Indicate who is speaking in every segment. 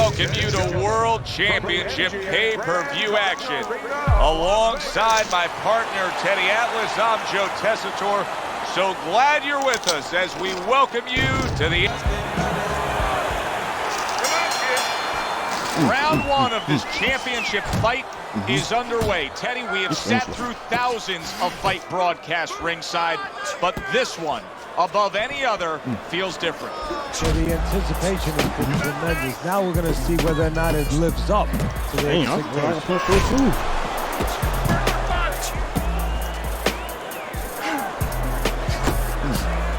Speaker 1: welcome you to World Championship pay-per-view action. Alongside my partner, Teddy Atlas, I'm Joe Tessitore. So glad you're with us as we welcome you to the round one of this championship fight is underway. Teddy, we have sat through thousands of fight broadcasts ringside, but this one, above any other, feels different.
Speaker 2: So the anticipation has been tremendous. Now we're going to see whether or not it lives up to the expectations.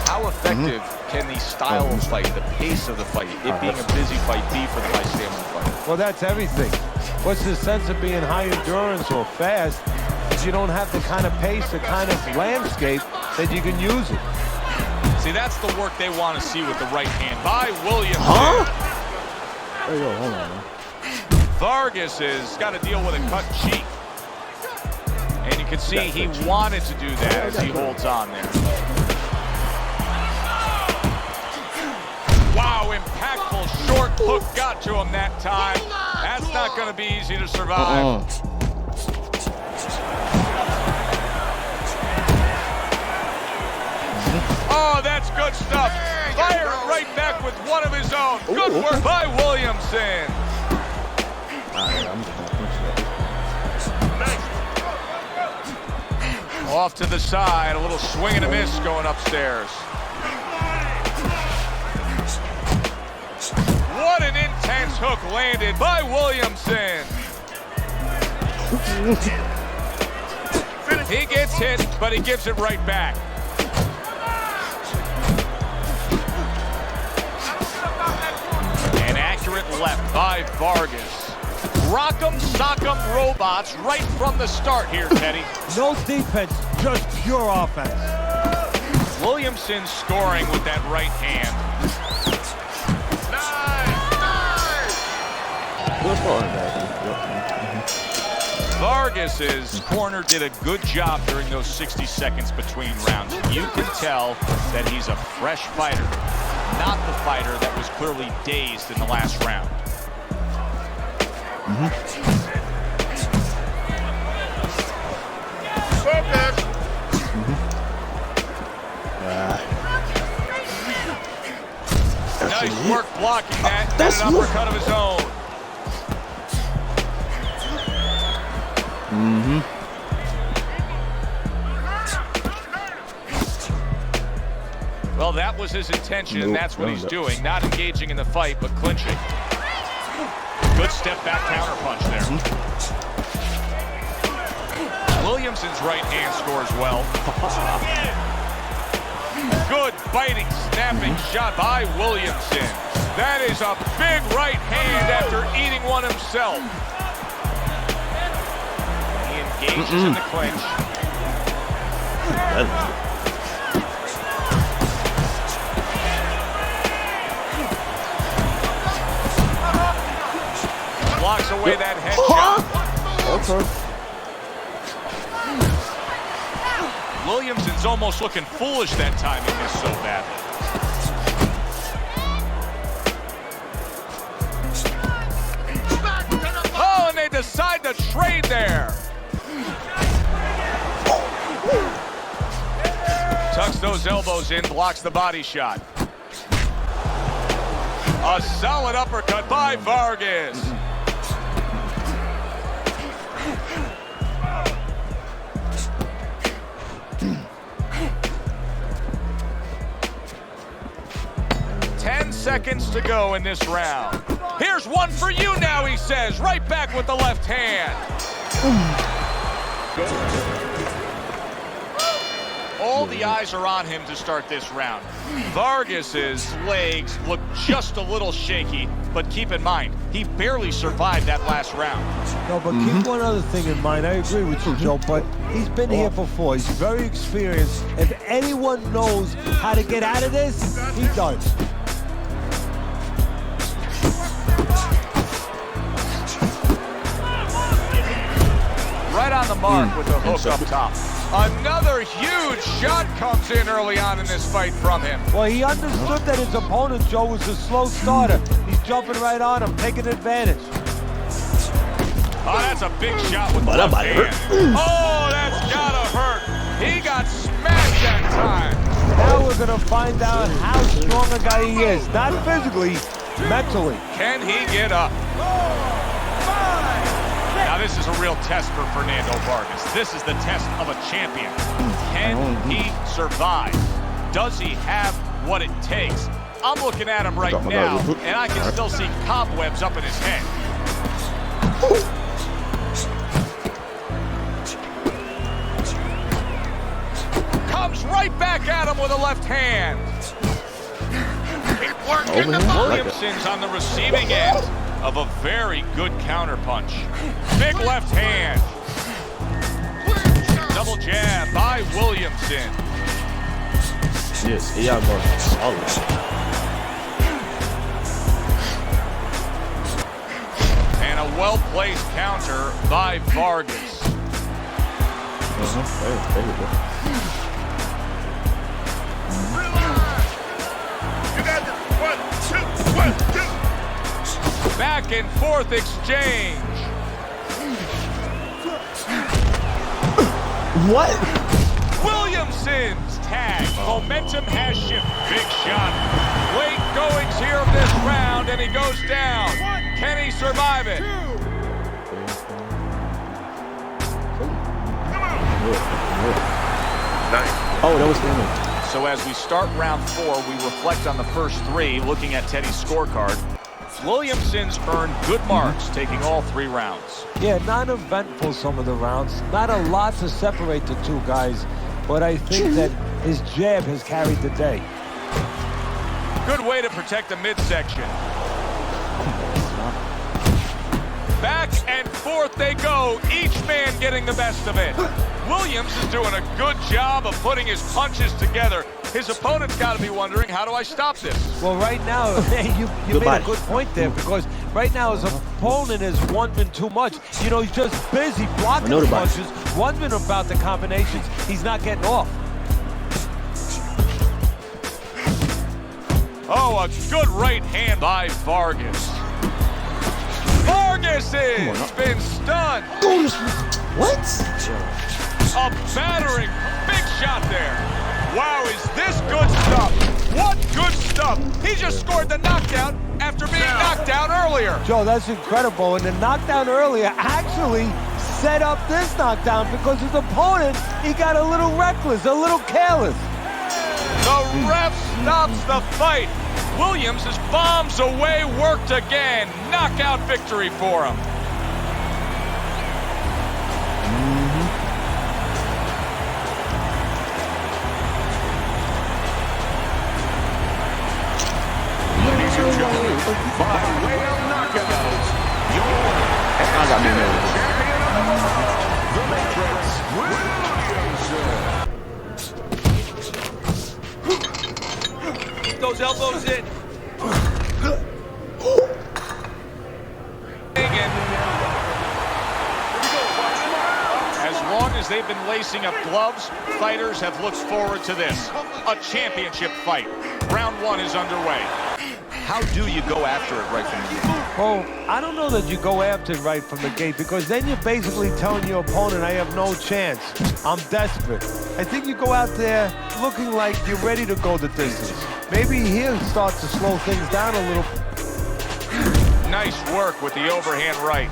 Speaker 1: How effective can the style of fight, the pace of the fight, it being a busy fight, be for the high stamina fight?
Speaker 2: Well, that's everything. What's the sense of being high endurance or fast if you don't have the kind of pace, the kind of landscape that you can use it?
Speaker 1: See, that's the work they want to see with the right hand by Williams.
Speaker 3: Hey, yo, hold on, man.
Speaker 1: Vargas has got to deal with a cut cheek. And you can see he wanted to do that as he holds on there. Wow, impactful short hook got to him that time. That's not going to be easy to survive. Oh, that's good stuff. Fire it right back with one of his own. Good work by Williamson. Off to the side, a little swing and a miss going upstairs. What an intense hook landed by Williamson. He gets hit, but he gives it right back. An accurate left by Vargas. Rock'em sock'em robots right from the start here, Teddy.
Speaker 2: No defense, just pure offense.
Speaker 1: Williamson scoring with that right hand. Vargas's corner did a good job during those 60 seconds between rounds. You can tell that he's a fresh fighter, not the fighter that was clearly dazed in the last round. Nice work blocking that. That's an uppercut of his own. Well, that was his intention, and that's what he's doing. Not engaging in the fight, but clinching. Good step back counter punch there. Williamson's right hand scores well. Good biting, snapping shot by Williamson. That is a big right hand after eating one himself. He engages in the clinch. Blocks away that headshot.
Speaker 3: Okay.
Speaker 1: Williamson's almost looking foolish that time. He missed so badly. Oh, and they decide to trade there. Tucks those elbows in, blocks the body shot. A solid uppercut by Vargas. Seconds to go in this round. Here's one for you now, he says, right back with the left hand. All the eyes are on him to start this round. Vargas's legs look just a little shaky, but keep in mind, he barely survived that last round.
Speaker 2: No, but keep one other thing in mind. I agree with you, Joe, but he's been here before. He's very experienced. If anyone knows how to get out of this, he does.
Speaker 1: Right on the mark with the hook up top. Another huge shot comes in early on in this fight from him.
Speaker 2: Well, he understood that his opponent, Joe, was a slow starter. He jumping right on him, taking advantage.
Speaker 1: Oh, that's a big shot with the left hand. Oh, that's gotta hurt. He got smashed that time.
Speaker 2: Now we're gonna find out how strong a guy he is. Not physically, mentally.
Speaker 1: Can he get up? Now this is a real test for Fernando Vargas. This is the test of a champion. Can he survive? Does he have what it takes? I'm looking at him right now, and I can still see cobwebs up in his head. Comes right back at him with a left hand. Williamson's on the receiving end of a very good counterpunch. Big left hand. Double jab by Williamson.
Speaker 3: Yes, yeah, bro. Solid.
Speaker 1: And a well-placed counter by Vargas.
Speaker 3: There you go.
Speaker 1: You got this. 1, 2, 1, 2. Back and forth exchange.
Speaker 3: What?
Speaker 1: Williamson's tag. Momentum has shifted. Big shot. Late goings here of this round, and he goes down. Can he survive it?
Speaker 3: Oh, that was him.
Speaker 1: So as we start round 4, we reflect on the first 3, looking at Teddy's scorecard. Williamson's earned good marks, taking all 3 rounds.
Speaker 2: Yeah, non-eventful some of the rounds. Not a lot to separate the two guys, but I think that his jab has carried the day.
Speaker 1: Good way to protect the midsection. Back and forth they go, each man getting the best of it. Williams is doing a good job of putting his punches together. His opponent's got to be wondering, how do I stop this?
Speaker 2: Well, right now, you made a good point there, because right now his opponent is wanting too much. You know, he's just busy blocking the punches, wondering about the combinations. He's not getting off.
Speaker 1: Oh, a good right hand by Vargas. Vargas has been stunned.
Speaker 3: What?
Speaker 1: A battering, big shot there. Wow, is this good stuff? What good stuff? He just scored the knockdown after being knocked down earlier.
Speaker 2: Joe, that's incredible. And the knockdown earlier actually set up this knockdown because his opponent, he got a little reckless, a little careless.
Speaker 1: The ref stops the fight. Williams is bombs away, worked again. Knockout victory for him. Ladies and gentlemen, by way of knockout,
Speaker 3: I got me nervous.
Speaker 1: Keep those elbows in. As long as they've been lacing up gloves, fighters have looked forward to this. A championship fight. Round 1 is underway. How do you go after it right from the beginning?
Speaker 2: Well, I don't know that you go after it right from the gate, because then you're basically telling your opponent, I have no chance. I'm desperate. I think you go out there looking like you're ready to go the distance. Maybe he'll start to slow things down a little.
Speaker 1: Nice work with the overhand right.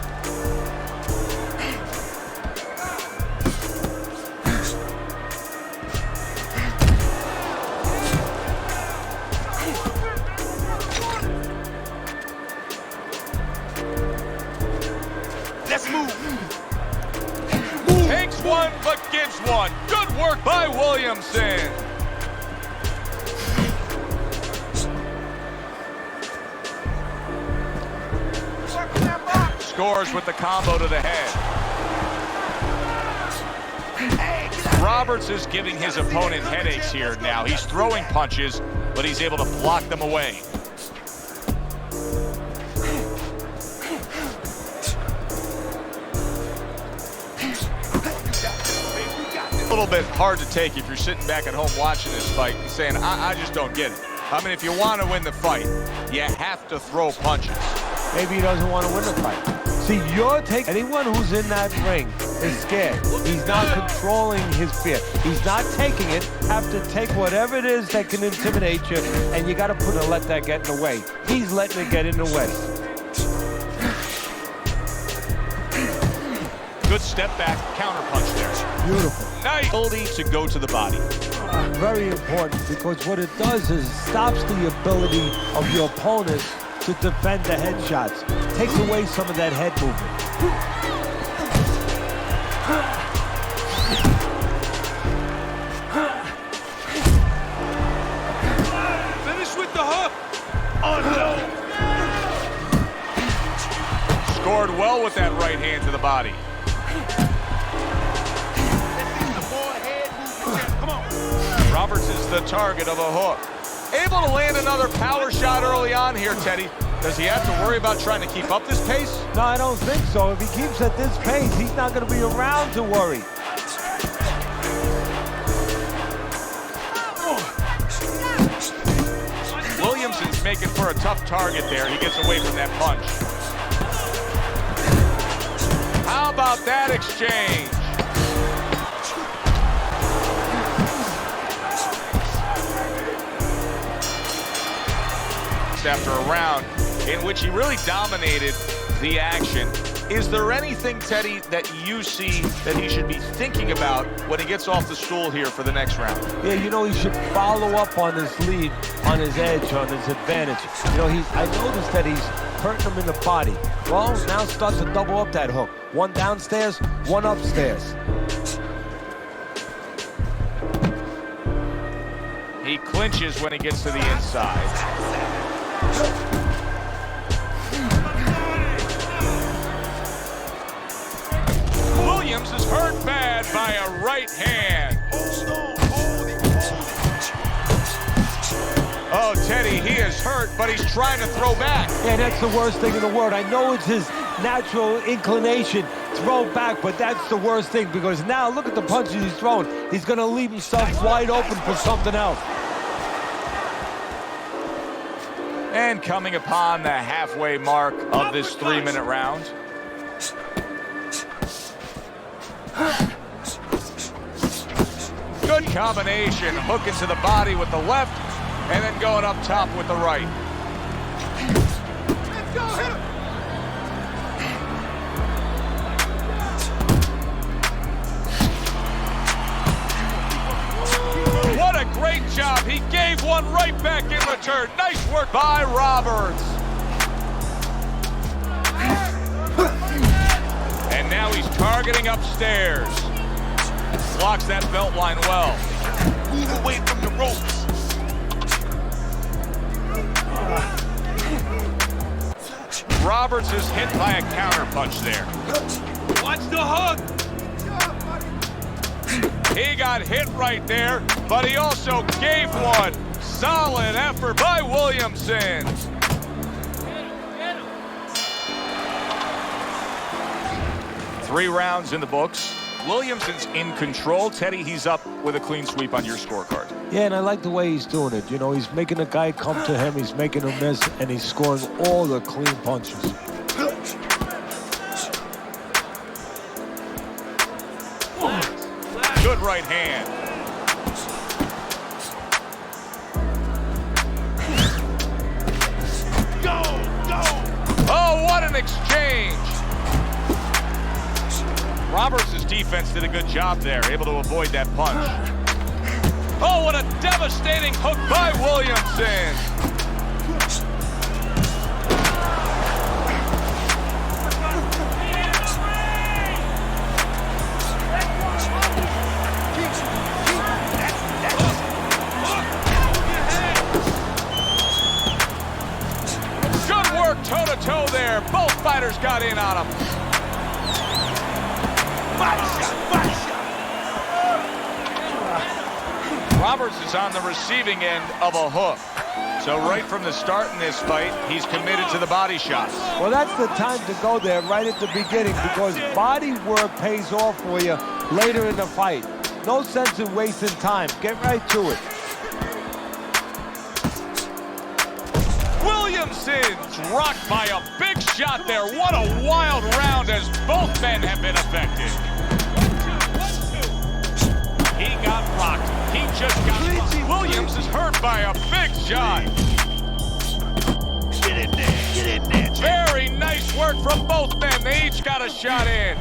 Speaker 1: Let's move. Takes one, but gives one. Good work by Williamson. Scores with the combo to the head. Roberts is giving his opponent headaches here now. He's throwing punches, but he's able to block them away. A little bit hard to take if you're sitting back at home watching this fight and saying, I just don't get it. I mean, if you want to win the fight, you have to throw punches.
Speaker 2: Maybe he doesn't want to win the fight. See, you're taking... Anyone who's in that ring is scared. He's not controlling his fear. He's not taking it. Have to take whatever it is that can intimidate you, and you got to let that get in the way. He's letting it get in the way.
Speaker 1: Good step back, counter punch there.
Speaker 2: Beautiful.
Speaker 1: Nice ability to go to the body.
Speaker 2: Very important, because what it does is stops the ability of your opponent to defend the headshots. Takes away some of that head movement.
Speaker 1: Finish with the hook. Oh, no. Scored well with that right hand to the body. Roberts is the target of a hook. Able to land another power shot early on here, Teddy. Does he have to worry about trying to keep up this pace?
Speaker 2: No, I don't think so. If he keeps at this pace, he's not going to be around to worry.
Speaker 1: Williamson's making for a tough target there. He gets away from that punch. How about that exchange? After a round in which he really dominated the action. Is there anything, Teddy, that you see that he should be thinking about when he gets off the stool here for the next round?
Speaker 2: Yeah, you know, he should follow up on his lead, on his edge, on his advantage. You know, I noticed that he's hurting him in the body. Well, now starts to double up that hook. One downstairs, one upstairs.
Speaker 1: He clinches when he gets to the inside. Williams is hurt bad by a right hand. Oh, Teddy, he is hurt, but he's trying to throw back.
Speaker 2: Yeah, that's the worst thing in the world. I know it's his natural inclination, throw back, but that's the worst thing, because now look at the punches he's throwing. He's going to leave himself wide open for something else.
Speaker 1: And coming upon the halfway mark of this 3-minute round. Good combination, hooking to the body with the left, and then going up top with the right.
Speaker 4: Let's go, hit him!
Speaker 1: What a great job. He gave one right back in return. Nice work by Roberts. And now he's targeting upstairs. Blocks that belt line well. Move away from the ropes. Roberts is hit by a counter punch there. Watch the hook. He got hit right there, but he also gave one. Solid effort by Williamson. 3 rounds in the books. Williamson's in control. Teddy, he's up with a clean sweep on your scorecard.
Speaker 2: Yeah, and I like the way he's doing it. You know, he's making the guy come to him, he's making him miss, and he's scoring all the clean punches.
Speaker 1: Good right hand. Go, go! Oh, what an exchange! Roberts' defense did a good job there, able to avoid that punch. Oh, what a devastating hook by Williamson! Toe-to-toe there. Both fighters got in on him. Body shot, body shot. Roberts is on the receiving end of a hook. So right from the start in this fight, he's committed to the body shots.
Speaker 2: Well, that's the time to go there right at the beginning, because body work pays off for you later in the fight. No sense in wasting time. Get right to it.
Speaker 1: Sins rocked by a big shot there. What a wild round as both men have been affected. He got rocked. He just got rocked. Williams is hurt by a big shot.
Speaker 4: Get in there. Get in there.
Speaker 1: Very nice work from both men. They each got a shot in.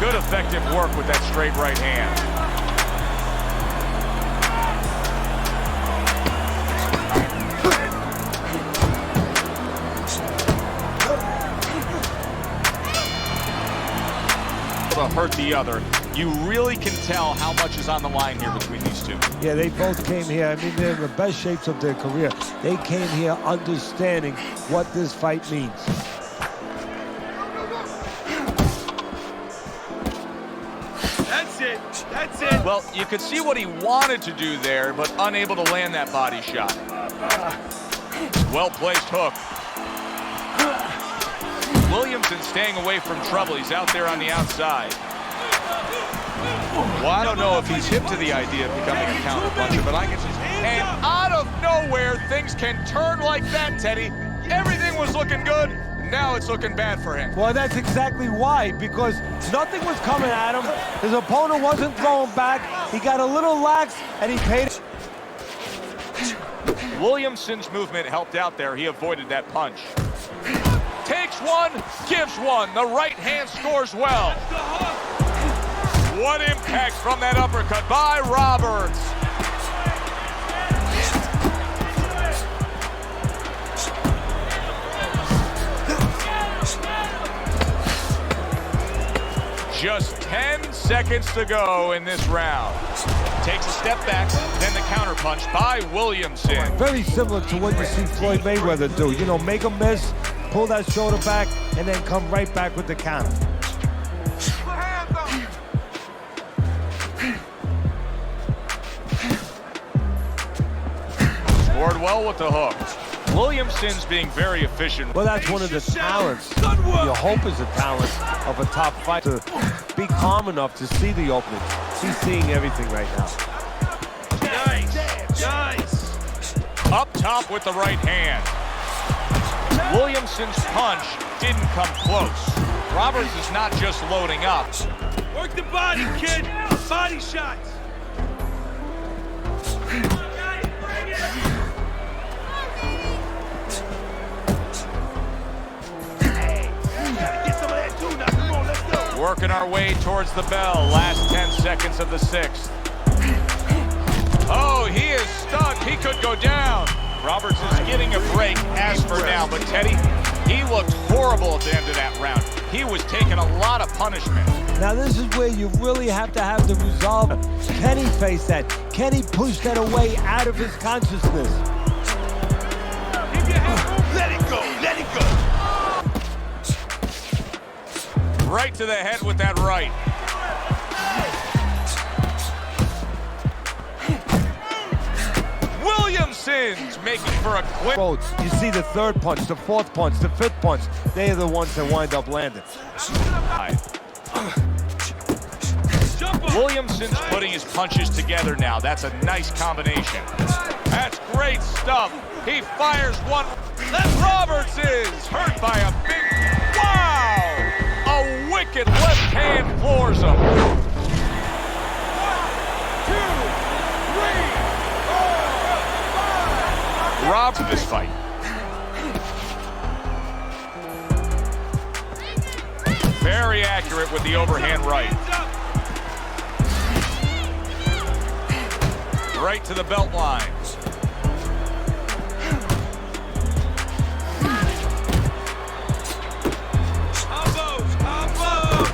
Speaker 1: Good effective work with that straight right hand. To hurt the other. You really can tell how much is on the line here between these two.
Speaker 2: Yeah, they both came here. I mean, they're in the best shapes of their career. They came here understanding what this fight means.
Speaker 4: That's it. That's it.
Speaker 1: Well, you could see what he wanted to do there, but unable to land that body shot. Well-placed hook. Williamson staying away from trouble. He's out there on the outside. Well, I don't know if he's hip to the idea of becoming a counter puncher, but I can just... And out of nowhere, things can turn like that, Teddy. Everything was looking good. Now it's looking bad for him.
Speaker 2: Well, that's exactly why, because nothing was coming at him. His opponent wasn't throwing back. He got a little lax, and he paid it.
Speaker 1: Williamson's movement helped out there. He avoided that punch. Takes one, gives one. The right hand scores well. What impact from that uppercut by Roberts. Just 10 seconds to go in this round. Takes a step back, then the counter punch by Williamson.
Speaker 2: Very similar to what you see Floyd Mayweather do. You know, make a miss, pull that shoulder back, and then come right back with the counter.
Speaker 1: Scored well with the hook. Williamson's being very efficient.
Speaker 2: Well, that's one of the talents. You hope is a talent of a top fighter to be calm enough to see the opening. He's seeing everything right now.
Speaker 4: Nice. Nice.
Speaker 1: Up top with the right hand. Williamson's punch didn't come close. Roberts is not just loading up.
Speaker 4: Work the body, kid. Body shots.
Speaker 1: Working our way towards the bell. Last 10 seconds of the sixth. Oh, he is stunned. He could go down. Roberts is getting a break as for now, but Teddy, he looked horrible at the end of that round. He was taking a lot of punishment.
Speaker 2: Now this is where you really have to have the resolve. Can he face that? Can he push that away out of his consciousness?
Speaker 4: Let it go. Let it go.
Speaker 1: Right to the head with that right. Williamson's making for a quick.
Speaker 2: You see the third punch, the fourth punch, the fifth punch. They are the ones that wind up landing.
Speaker 1: Williamson's putting his punches together now. That's a nice combination. That's great stuff. He fires one. Roberts is hurt by a big... Wow! A wicked left hand floors him. 1, 2, 3, 4, 5. Robs this fight. Very accurate with the overhand right. Right to the belt line.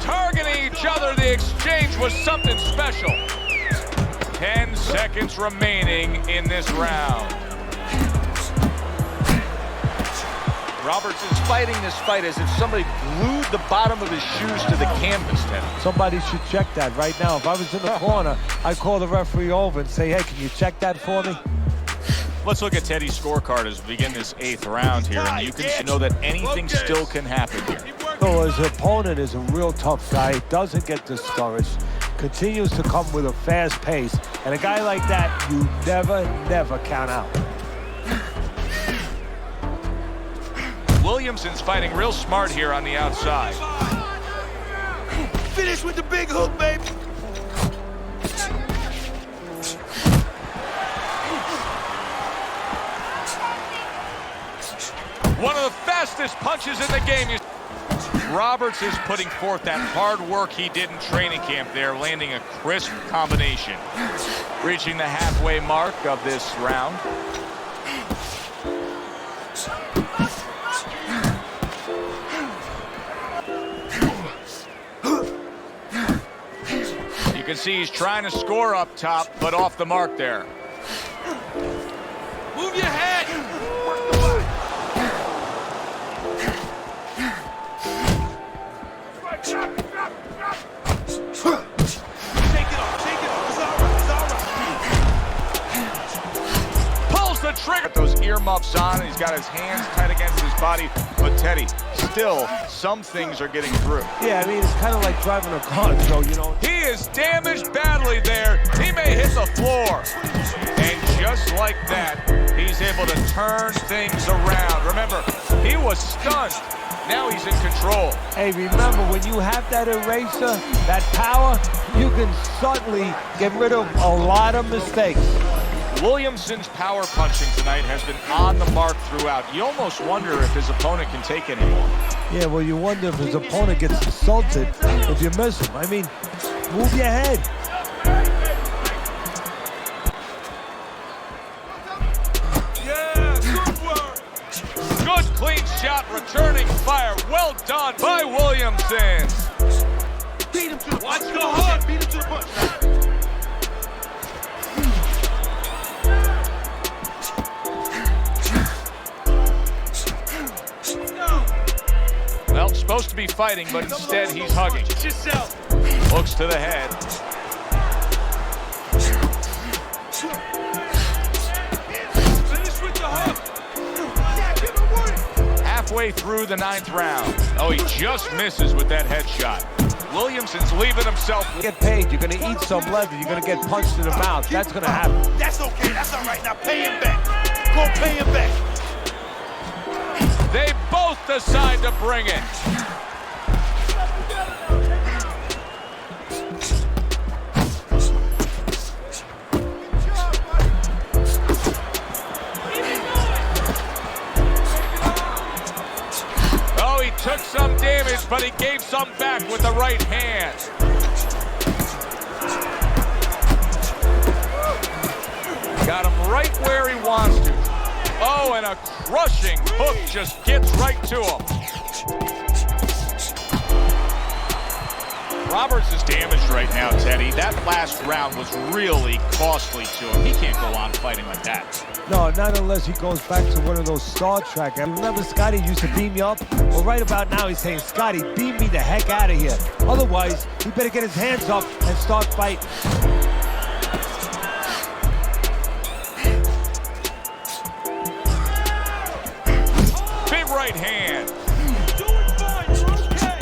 Speaker 1: Targeting each other, the exchange was something special. 10 seconds remaining in this round. Roberts is fighting this fight as if somebody glued the bottom of his shoes to the canvas, Teddy.
Speaker 2: Somebody should check that right now. If I was in the corner, I'd call the referee over and say, hey, can you check that for me?
Speaker 1: Let's look at Teddy's scorecard as we begin this 8th round here, and you can know that anything still can happen here.
Speaker 2: So his opponent is a real tough guy, doesn't get discouraged, continues to come with a fast pace, and a guy like that, you never count out.
Speaker 1: Williamson's fighting real smart here on the outside.
Speaker 4: Finish with the big hook, baby.
Speaker 1: One of the fastest punches in the game. Roberts is putting forth that hard work he did in training camp there, landing a crisp combination. Reaching the halfway mark of this round. You can see he's trying to score up top, but off the mark there.
Speaker 4: Move your head.
Speaker 1: Trigger. Those earmuffs on, and he's got his hands tight against his body. But Teddy, still, some things are getting through.
Speaker 2: Yeah, I mean, it's kind of like driving a car, Joe, you know.
Speaker 1: He is damaged badly there. He may hit the floor. And just like that, he's able to turn things around. Remember, he was stunned. Now he's in control.
Speaker 2: Hey, remember, when you have that eraser, that power, you can suddenly get rid of a lot of mistakes.
Speaker 1: Williamson's power punching tonight has been on the mark throughout. You almost wonder if his opponent can take anymore.
Speaker 2: Yeah, well, you wonder if his opponent gets insulted if you miss him. I mean, move your head.
Speaker 4: Yeah, good work.
Speaker 1: Good clean shot, returning fire. Well done by Williamson.
Speaker 4: Beat him to the Watch the hook. Beat him to the punch.
Speaker 1: Well, supposed to be fighting, but instead he's hugging.
Speaker 4: Yourself.
Speaker 1: Looks to the head.
Speaker 4: Finish with the hook.
Speaker 1: Halfway through the 9th round. Oh, he just misses with that headshot. Williamson's leaving himself.
Speaker 2: Get paid. You're going to eat some leather. You're going to get punched in the mouth. That's going to happen.
Speaker 4: That's okay. That's all right. Now pay him back. Go pay him back.
Speaker 1: They both decide to bring it. Oh, he took some damage, but he gave some back with the right hand. Got him right where he wants to. Oh, and a crushing hook just gets right to him. Roberts is damaged right now, Teddy. That last round was really costly to him. He can't go on fighting like that.
Speaker 2: No, not unless he goes back to one of those Star Trek. Remember Scotty used to beam you up? Well, right about now he's saying, Scotty, beam me the heck out of here. Otherwise, he better get his hands up and start fighting.
Speaker 1: Right hand.
Speaker 4: Doing fine, you're okay.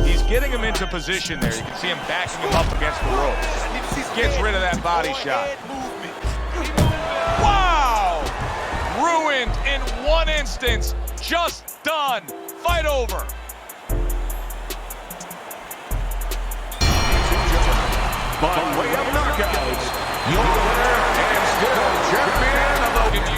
Speaker 1: He's getting him into position there. You can see him backing him up against the ropes. Gets rid of that body shot. Wow! Ruined in one instance. Just done. Fight over.
Speaker 5: By way of knockout, your winner and still champion of the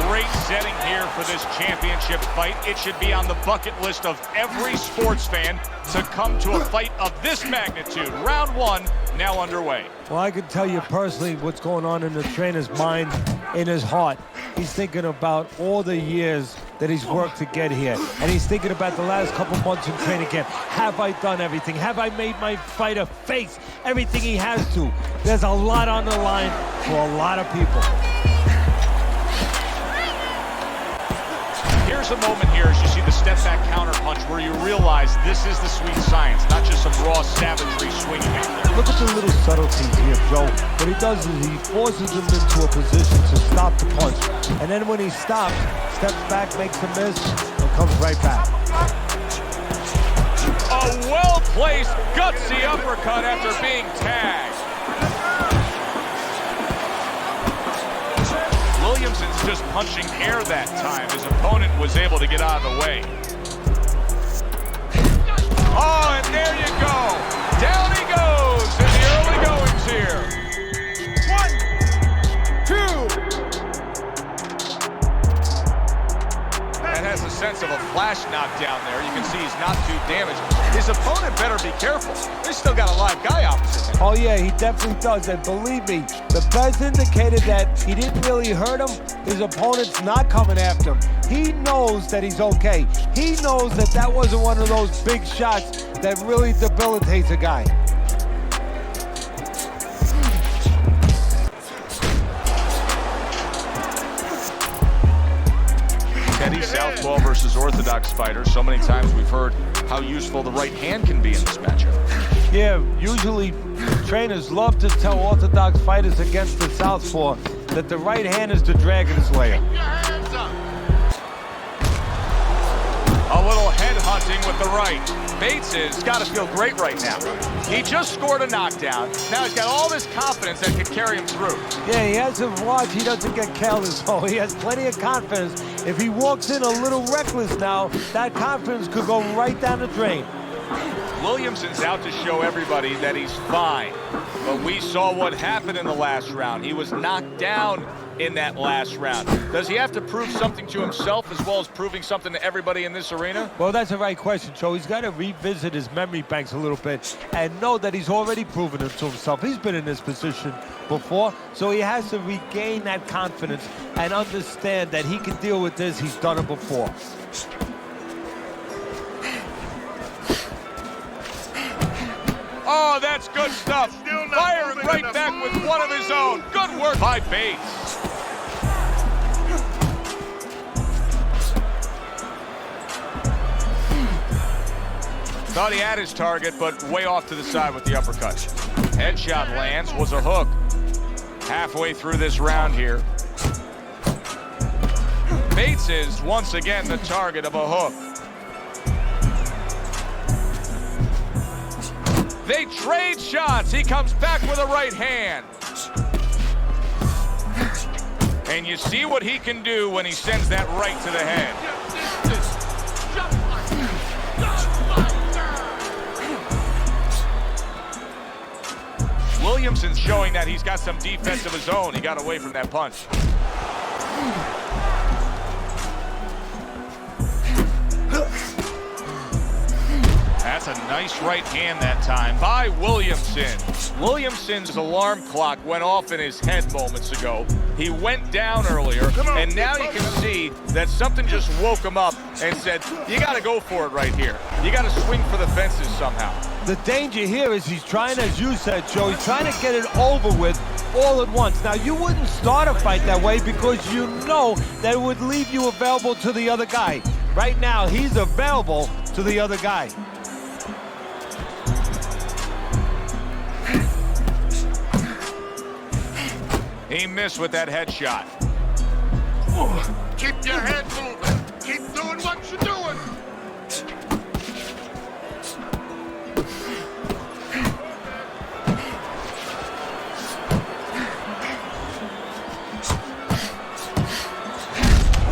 Speaker 1: Great setting here for this championship fight. It should be on the bucket list of every sports fan to come to a fight of this magnitude. Round 1 now underway.
Speaker 2: Well, I can tell you personally what's going on in the trainer's mind, in his heart. He's thinking about all the years that he's worked to get here. And he's thinking about the last couple months in training camp. Have I done everything? Have I made my fighter face everything he has to? There's a lot on the line for a lot of people.
Speaker 1: Here's a moment here as you see the step-back counter-punch where you realize this is the sweet science, not just some raw savagery swinging out there.
Speaker 2: Look at the little subtleties here, Joe. What he does is he forces him into a position to stop the punch. And then when he stops, steps back, makes a miss, and comes right back.
Speaker 1: A well-placed, gutsy uppercut after being tagged. Williamson's just punching air that time. His opponent was able to get out of the way. Oh, and there you go. Down he goes in the early goings here. 1, 2. That has a sense of a flash knockdown there. You can see he's not too damaged. His opponent better be careful. He's still got a live guy opposite him.
Speaker 2: Oh, yeah, he definitely does. And believe me, the best indicator that he didn't really hurt him, his opponent's not coming after him. He knows that he's okay. He knows that that wasn't one of those big shots that really debilitates a guy.
Speaker 1: Teddy, southpaw versus orthodox fighter. So many times we've heard how useful the right hand can be in this matchup.
Speaker 2: Yeah, usually trainers love to tell orthodox fighters against the southpaw that the right hand is the dragon slayer.
Speaker 1: A little head hunting with the right. Bates has got to feel great right now. He just scored a knockdown. Now he's got all this confidence that could carry him through.
Speaker 2: Yeah, he has to watch he doesn't get careless, so he has plenty of confidence. If he walks in a little reckless now, that confidence could go right down the drain.
Speaker 1: Williamson's out to show everybody that he's fine. But we saw what happened in the last round. He was knocked down in that last round. Does he have to prove something to himself as well as proving something to everybody in this arena?
Speaker 2: Well, that's the right question, Joe. He's got to revisit his memory banks a little bit and know that he's already proven it to himself. He's been in this position before, so he has to regain that confidence and understand that he can deal with this. He's done it before.
Speaker 1: Oh, that's good stuff. Firing right back with one of his own. Good work by Bates. Thought he had his target, but way off to the side with the uppercut. Headshot lands, was a hook. Halfway through this round here. Bates is once again the target of a hook. They trade shots. He comes back with a right hand. And you see what he can do when he sends that right to the head. Williamson's showing that he's got some defense of his own. He got away from that punch. That's a nice right hand that time by Williamson. Williamson's alarm clock went off in his head moments ago. He went down earlier, and now you can see that something just woke him up and said, you got to go for it right here. You got to swing for the fences somehow.
Speaker 2: The danger here is he's trying, as you said, Joe, he's trying to get it over with all at once. Now, you wouldn't start a fight that way because you know that it would leave you available to the other guy. Right now, he's available to the other guy.
Speaker 1: He missed with that headshot.
Speaker 5: Keep your head moving. Keep doing what you're doing.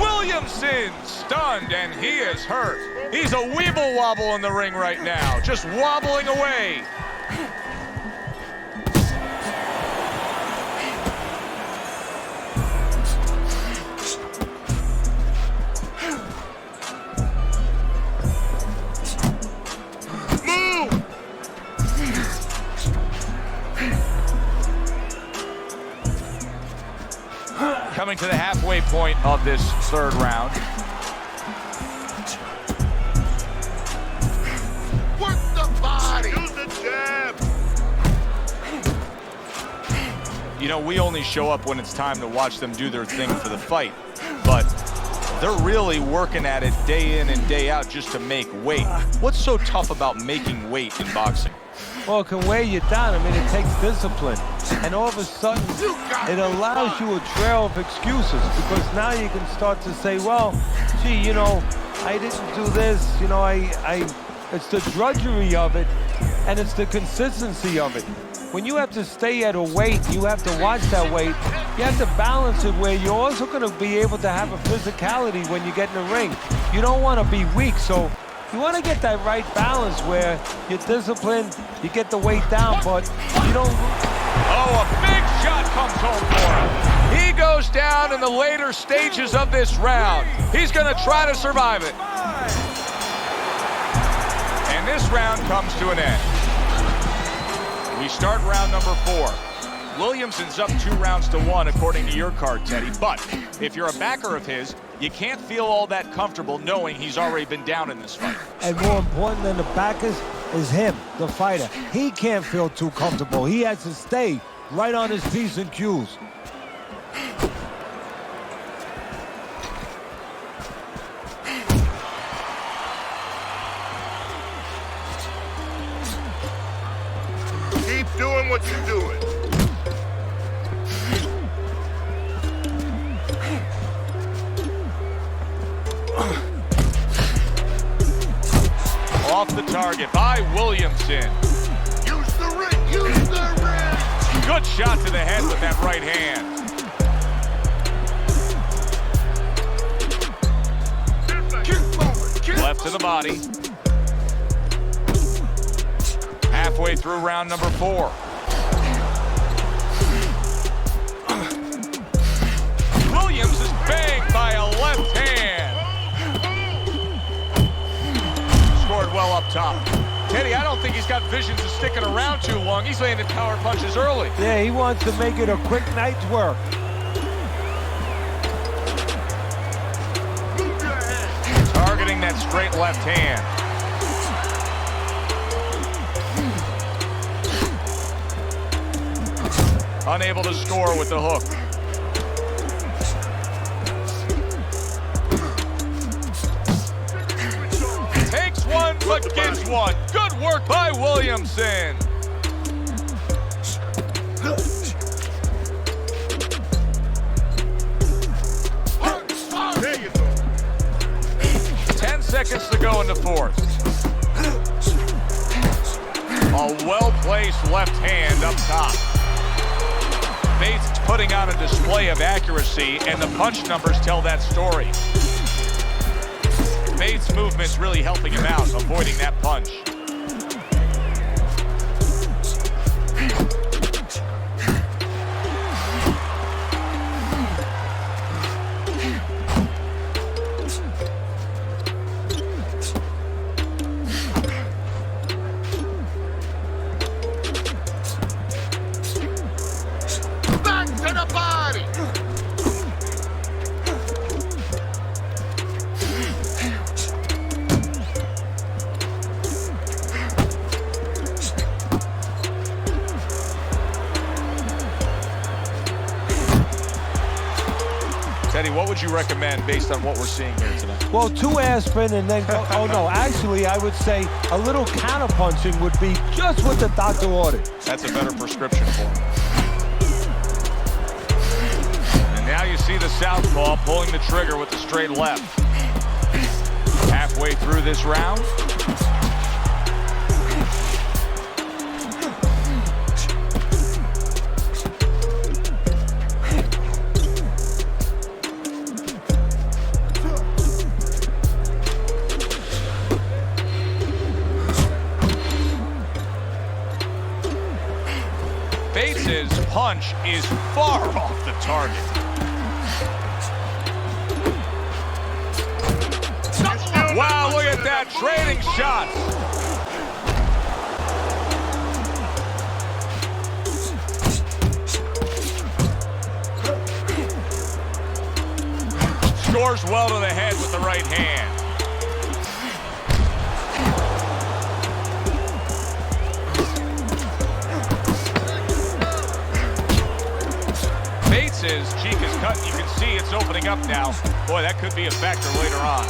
Speaker 1: Williamson stunned, and he is hurt. He's a weeble wobble in the ring right now, just wobbling away. Coming to the halfway point of this third round.
Speaker 5: Work the body. Use the jab.
Speaker 1: You know, we only show up when it's time to watch them do their thing for the fight, but they're really working at it day in and day out just to make weight. What's so tough about making weight in boxing?
Speaker 2: Well, it can weigh you down. I mean, it takes discipline. And all of a sudden, it allows you a trail of excuses because now you can start to say, well, gee, you know, I didn't do this. You know, it's the drudgery of it and it's the consistency of it. when you have to stay at a weight, you have to watch that weight. You have to balance it where you're also going to be able to have a physicality when you get in the ring. You don't want to be weak, so you want to get that right balance where you're disciplined, you get the weight down, but you don't...
Speaker 1: Oh, a big shot comes home for him. He goes down in the later stages of this round. He's going to try to survive it. And this round comes to an end. We start round number 4. Williamson's up 2-1 according to your card, Teddy. But if you're a backer of his, you can't feel all that comfortable knowing he's already been down in this fight.
Speaker 2: And more important than the backers is him, the fighter. He can't feel too comfortable. He has to stay right on his P's and Q's.
Speaker 5: Keep doing what you're doing.
Speaker 1: Off the target by Williamson.
Speaker 5: Use the ring, use the ring.
Speaker 1: Good shot to the head with that right hand.
Speaker 5: Keep moving, keep
Speaker 1: Left to the body. Halfway through round number 4. Williams is banged by a left hand. Scored well up top. Teddy, I don't think he's got visions of sticking around too long. He's landing power punches early.
Speaker 2: Yeah, he wants to make it a quick night's work.
Speaker 1: Targeting that straight left hand. Unable to score with the hook. Takes one, but gets one. Good work by Williamson.
Speaker 5: There you go.
Speaker 1: 10 seconds to go in the 4th. A well-placed left hand up top. Bates putting on a display of accuracy, and the punch numbers tell that story. Bates' movement's really helping him out, avoiding that punch.
Speaker 5: Back to the body.
Speaker 1: Teddy, what would you recommend based on what we're seeing here tonight?
Speaker 2: Well, 2 aspirin and then go, oh no, actually I would say a little counterpunching would be just what the doctor ordered.
Speaker 1: That's a better prescription for him. And now you see the southpaw pulling the trigger with the straight left. Halfway through this round. Bates' punch is far off the target. Wow, look at that, trading shots. Scores well to the head with the right hand. Bates' cheek is cut. You can see it's opening up now. Boy, that could be a factor later on.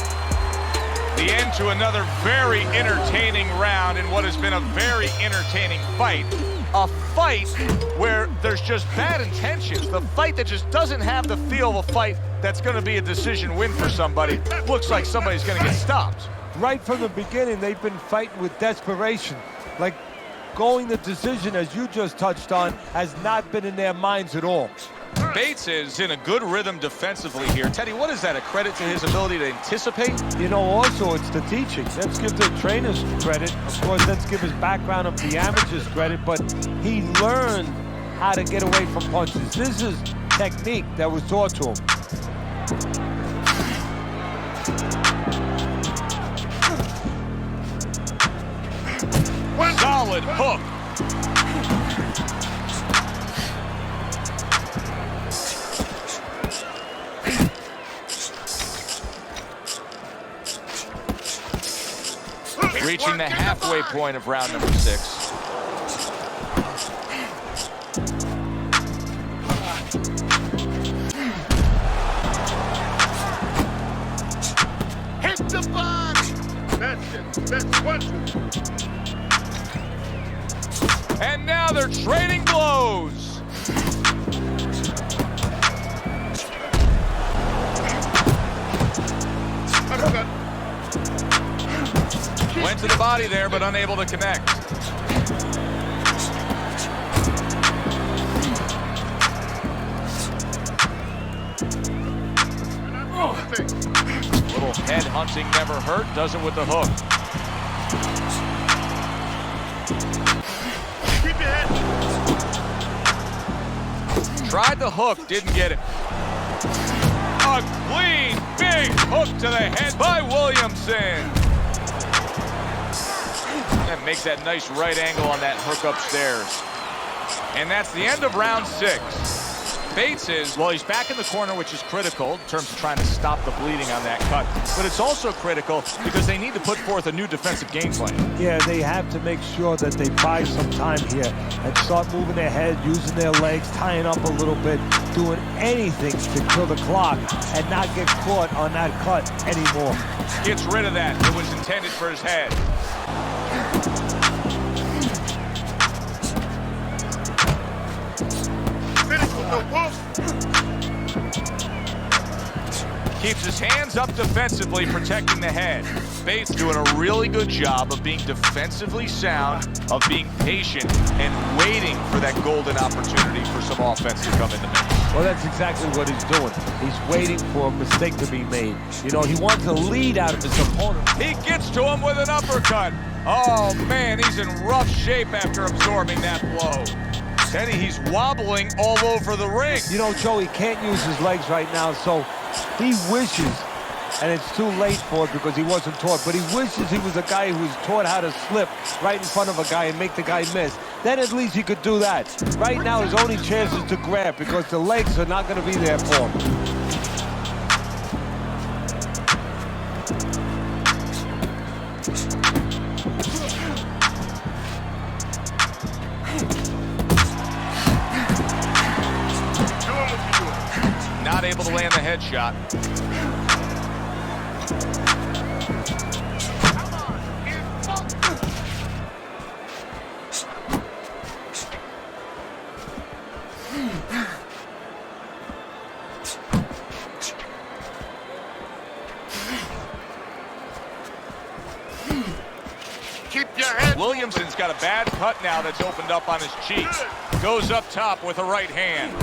Speaker 1: The end to another very entertaining round in what has been a very entertaining fight. A fight where there's just bad intentions. The fight that just doesn't have the feel of a fight that's going to be a decision win for somebody. Looks like somebody's going to get stopped.
Speaker 2: Right from the beginning, they've been fighting with desperation. Like, going the decision, as you just touched on, has not been in their minds at all.
Speaker 1: Bates is in a good rhythm defensively here. Teddy, what is that, a credit to his ability to anticipate?
Speaker 2: You know, also, it's the teaching. Let's give the trainers credit. Of course, let's give his background of the amateurs credit, but he learned how to get away from punches. This is technique that was taught to him.
Speaker 1: Solid hook. Reaching the halfway point of round number 6.
Speaker 5: Hit the body. That's it. That's one.
Speaker 1: And now they're trading blows. Went to the body there, but unable to connect. Little head hunting never hurt. Does it with the hook.
Speaker 5: Keep your head.
Speaker 1: Tried the hook, didn't get it. A clean, big hook to the head by Williamson. And makes that nice right angle on that hook upstairs. And that's the end of round 6. Bates is, well, he's back in the corner, which is critical in terms of trying to stop the bleeding on that cut. But it's also critical because they need to put forth a new defensive game plan.
Speaker 2: Yeah, they have to make sure that they buy some time here and start moving their head, using their legs, tying up a little bit, doing anything to kill the clock and not get caught on that cut anymore.
Speaker 1: Gets rid of that. It was intended for his head.
Speaker 5: Finish with the hook.
Speaker 1: Keeps his hands up defensively, protecting the head. Bates doing a really good job of being defensively sound, of being patient, and waiting for that golden opportunity for some offense to come in the mix.
Speaker 2: Well, that's exactly what he's doing. He's waiting for a mistake to be made. You know, he wants a lead out of his opponent.
Speaker 1: He gets to him with an uppercut. Oh, man, he's in rough shape after absorbing that blow. Teddy, he's wobbling all over the ring.
Speaker 2: You know, Joe, he can't use his legs right now, so he wishes, and it's too late for it because he wasn't taught, but he wishes he was a guy who was taught how to slip right in front of a guy and make the guy miss. Then at least he could do that. Right now, his only chance is to grab because the legs are not going to be there for him.
Speaker 1: Not able to land the headshot.
Speaker 5: Keep your head.
Speaker 1: Williamson's got a bad cut now that's opened up on his cheeks. Goes up top with a right hand.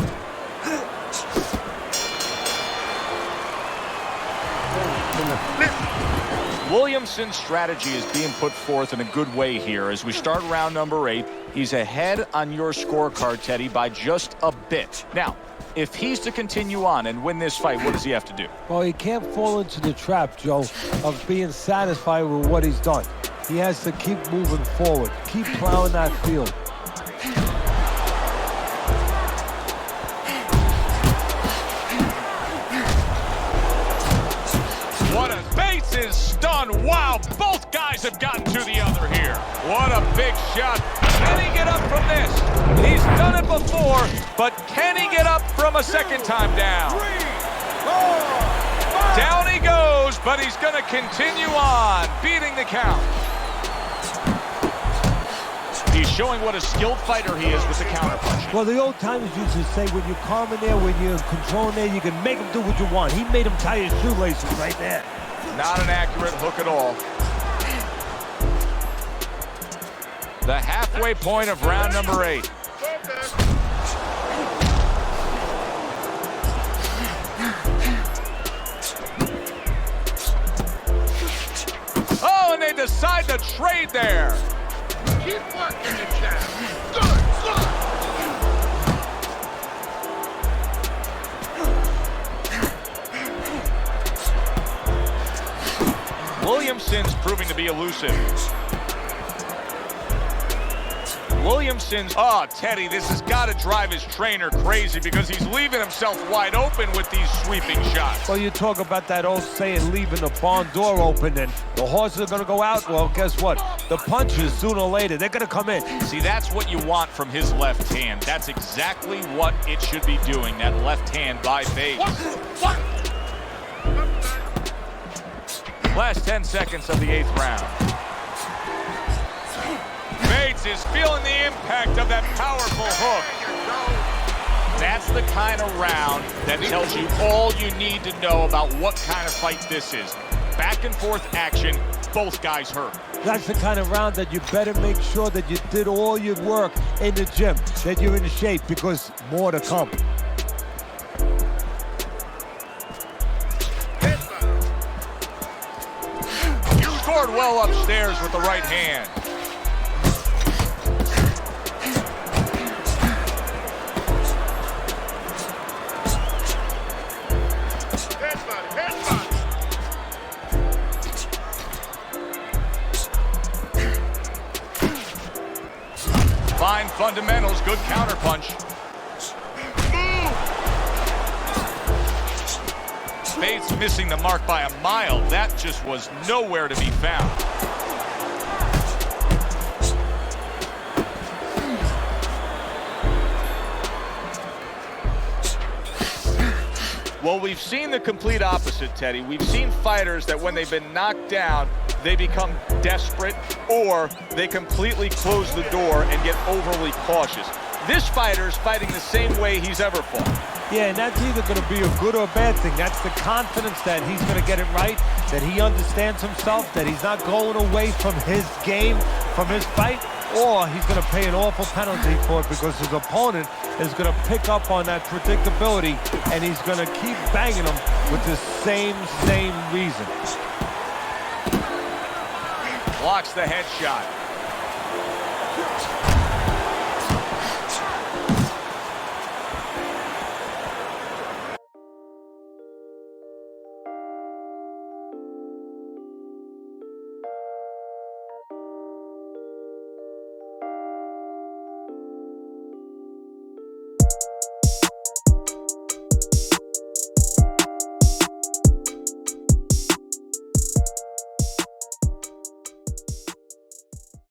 Speaker 1: Williamson's strategy is being put forth in a good way here as we start round number 8. He's ahead on your scorecard, Teddy, by just a bit. Now, if he's to continue on and win this fight, what does he have to do?
Speaker 2: Well, he can't fall into the trap, Joe, of being satisfied with what he's done. He has to keep moving forward, keep plowing that field.
Speaker 1: What a Bates is stunned. Wow, both guys have gotten to the other here. What a big shot. Can he get up from this? He's done it before, but can he get up from a second time down?
Speaker 5: 3, 4, 5.
Speaker 1: Down he goes, but he's going to continue on, beating the count. He's showing what a skilled fighter he is with the counterpunch.
Speaker 2: Well, the old timers used to say when you're calm in there, when you're controlling there, you can make him do what you want. He made him tie his shoelaces right there.
Speaker 1: Not an accurate hook at all. The halfway point of round number 8. Oh, and they decide to trade there.
Speaker 5: Keep working the jab. Good, good.
Speaker 1: Williamson's proving to be elusive. Williamson's, oh, Teddy, this has got to drive his trainer crazy because he's leaving himself wide open with these sweeping shots.
Speaker 2: Well, you talk about that old saying, leaving the barn door open, and the horses are going to go out. Well, guess what? The punches, sooner or later, they're going to come in.
Speaker 1: See, that's what you want from his left hand. That's exactly what it should be doing, that left hand by Bates.
Speaker 5: What?
Speaker 1: Last 10 seconds of the 8th round. Bates is feeling the impact of that powerful hook. That's the kind of round that tells you all you need to know about what kind of fight this is. Back and forth action, both guys hurt.
Speaker 2: That's the kind of round that you better make sure that you did all your work in the gym, that you're in shape, because more to come.
Speaker 1: Scored well upstairs with the right hand. Fine fundamentals, good counterpunch. Bates missing the mark by a mile. That just was nowhere to be found. Well, we've seen the complete opposite, Teddy. We've seen fighters that when they've been knocked down, they become desperate or they completely close the door and get overly cautious. This fighter's fighting the same way he's ever fought.
Speaker 2: Yeah, and that's either going to be a good or a bad thing. That's the confidence that he's going to get it right, that he understands himself, that he's not going away from his game, from his fight, or he's going to pay an awful penalty for it because his opponent is going to pick up on that predictability and he's going to keep banging him with the same reason.
Speaker 1: Blocks the headshot.